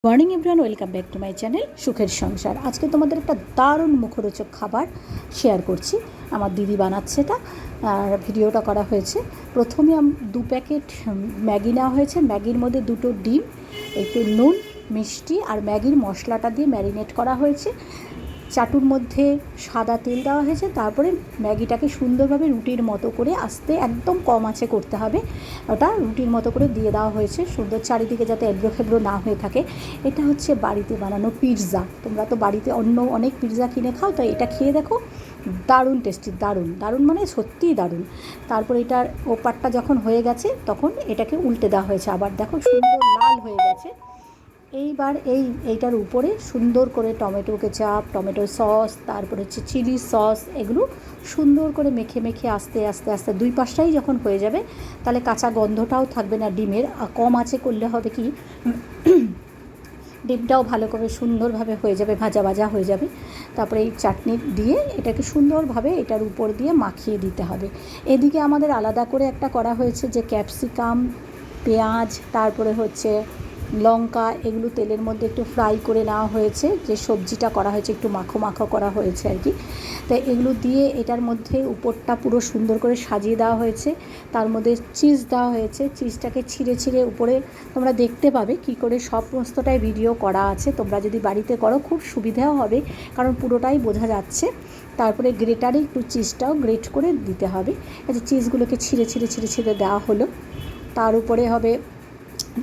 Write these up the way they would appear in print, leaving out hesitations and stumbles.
Morning everyone, welcome back to my channel সুখের সংসার। আজকে তোমাদের একটা দারুণ মুখরোচক খাবার শেয়ার করছি। আমার দিদি বানাচ্ছে এটা, আর ভিডিওটা করা হয়েছে। প্রথমে 2 প্যাকেট ম্যাগি নেওয়া হয়েছে। ম্যাগির মধ্যে 2টো ডিম, একটু নুন, মিষ্টি আর ম্যাগির মশলাটা দিয়ে ম্যারিনেট করা হয়েছে। চাটুর মধ্যে সাদা তেল দেওয়া হয়েছে। তারপরে ম্যাগিটাকে সুন্দরভাবে রুটির মতো করে আস্তে একদম কম আঁচে করতে হবে। ওটা রুটির মতো করে দিয়ে দেওয়া হয়েছে, সুন্দর চারিদিকে যাতে এবড়ো খেবড়ো না হয়ে থাকে। এটা হচ্ছে বাড়িতে বানানো পিৎজা। তোমরা তো বাড়িতে অন্য অনেক পিৎজা কিনে খাও, তো এটা খেয়ে দেখো, দারুণ টেস্টি, দারুণ দারুণ মানে সত্যিই দারুণ। তারপর এটার ওপারটা যখন হয়ে গেছে তখন এটাকে উল্টে দেওয়া হয়েছে। আবার দেখো সুন্দর লাল হয়ে গেছে। এইবার এইটার উপরে সুন্দর করে টমেটো কেচাপ, টমেটো সস, তারপর হচ্ছে চিলি সস, এগুলো সুন্দর করে মেখে মেখে আস্তে আস্তে আস্তে 2 পাশটাই যখন হয়ে যাবে, তাহলে কাঁচা গন্ধটাও থাকবে না ডিমের। কম আঁচে করলে হবে কি, ডিমটাও ভালো করে সুন্দরভাবে হয়ে যাবে, ভাজা ভাজা হয়ে যাবে। তারপরে এই চাটনি দিয়ে এটাকে সুন্দরভাবে এটার উপর দিয়ে মাখিয়ে দিতে হবে। এদিকে আমাদের আলাদা করে একটা করা হয়েছে, যে ক্যাপসিকাম, পেঁয়াজ, তারপরে হচ্ছে লঙ্কা, এগুলো তেলের মধ্যে একটু ফ্রাই করে নেওয়া হয়েছে। যে সবজিটা করা হয়েছে একটু মাখো মাখো করা হয়েছে আর কি। তাই এগুলো দিয়ে এটার মধ্যে উপরটা পুরো সুন্দর করে সাজিয়ে দেওয়া হয়েছে। তার মধ্যে চিজ দেওয়া হয়েছে। চিজটাকে ছিঁড়ে ছিঁড়ে উপরে তোমরা দেখতে পাবে কী করে, সমস্তটাই ভিডিও করা আছে। তোমরা যদি বাড়িতে করো খুব সুবিধাও হবে, কারণ পুরোটাই বোঝা যাচ্ছে। তারপরে গ্রেটারে একটু চিজটাও গ্রেট করে দিতে হবে। এই যে চিজগুলোকে ছিঁড়ে ছিঁড়ে ছিঁড়ে ছিঁড়ে দেওয়া হলো। তার উপরে হবে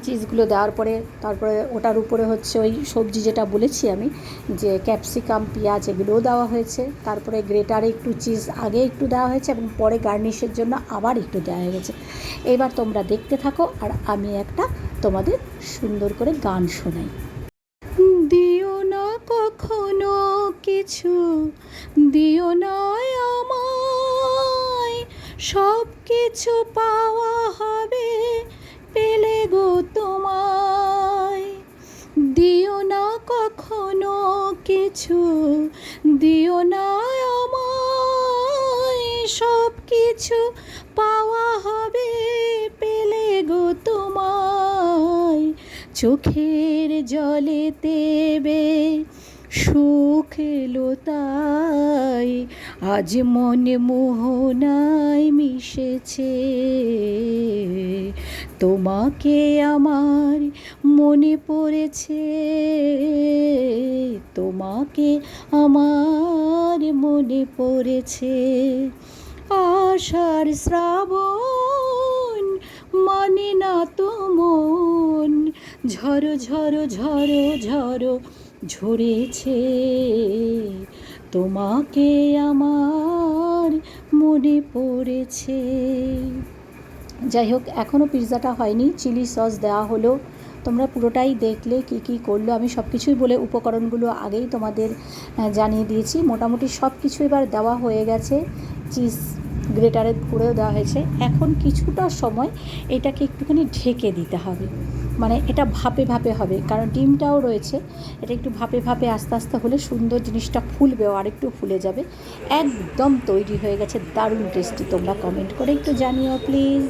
চিজগুলো দেওয়ার পরে, তারপরে ওটার উপরে হচ্ছে ওই সবজি যেটা বলেছি আমি, যে ক্যাপসিকাম, পেঁয়াজ, এগুলোও দেওয়া হয়েছে। তারপরে গ্রেটারে একটু চিজ আগে একটু দেওয়া হয়েছে এবং পরে গার্নিশের জন্য আবার একটু দেওয়া হয়ে গেছে। এবার তোমরা দেখতে থাকো আর আমি একটা তোমাদের সুন্দর করে গান শোনাই। দিও না কখনো কিছু, দিও না আমায়, সব কিছু পাওয়া হবে পেলে গো তোমায়। দিও না কখনো কিছু, দিও না আমায়, সব কিছু পাওয়া হবে পেলে গো তোমায়। চোখের জলে দেবে সুখ এলো তাই, আজ মনে মোহনায় মিশেছে। তোমাকে আমার মনে পড়েছে, তোমাকে আমার মনে পড়েছে। আষাঢ় শ্রাবণ মানে না তো মন, ঝড়ো ঝড়ো ঝড়ো ঝড়ো ঝরেছে। তোমাকে আমার মনে পড়েছে। যাই হোক, এখনও পিৎজাটা হয়নি, চিলি সস দেওয়া হলো। তোমরা পুরোটাই দেখলে কী কী করলো। আমি সব কিছুই বলে উপকরণগুলো আগেই তোমাদের জানিয়ে দিয়েছি। মোটামুটি সব কিছু এবার দেওয়া হয়ে গেছে। চিজ গ্রেটারে করেও দেওয়া হয়েছে। এখন কিছুটা সময় এটাকে একটুখানি ঢেকে দিতে হবে, মানে এটা ভাপে ভাপে হবে, কারণ ডিমটাও রয়েছে। এটা একটু ভাপে ভাপে আস্তে আস্তে হলে সুন্দর জিনিসটা ফুলবেও, আর একটু ফুলে যাবে। একদম তৈরি হয়ে গেছে, দারুণ টেস্টি। তোমরা কমেন্ট করে একটু জানিও প্লিজ।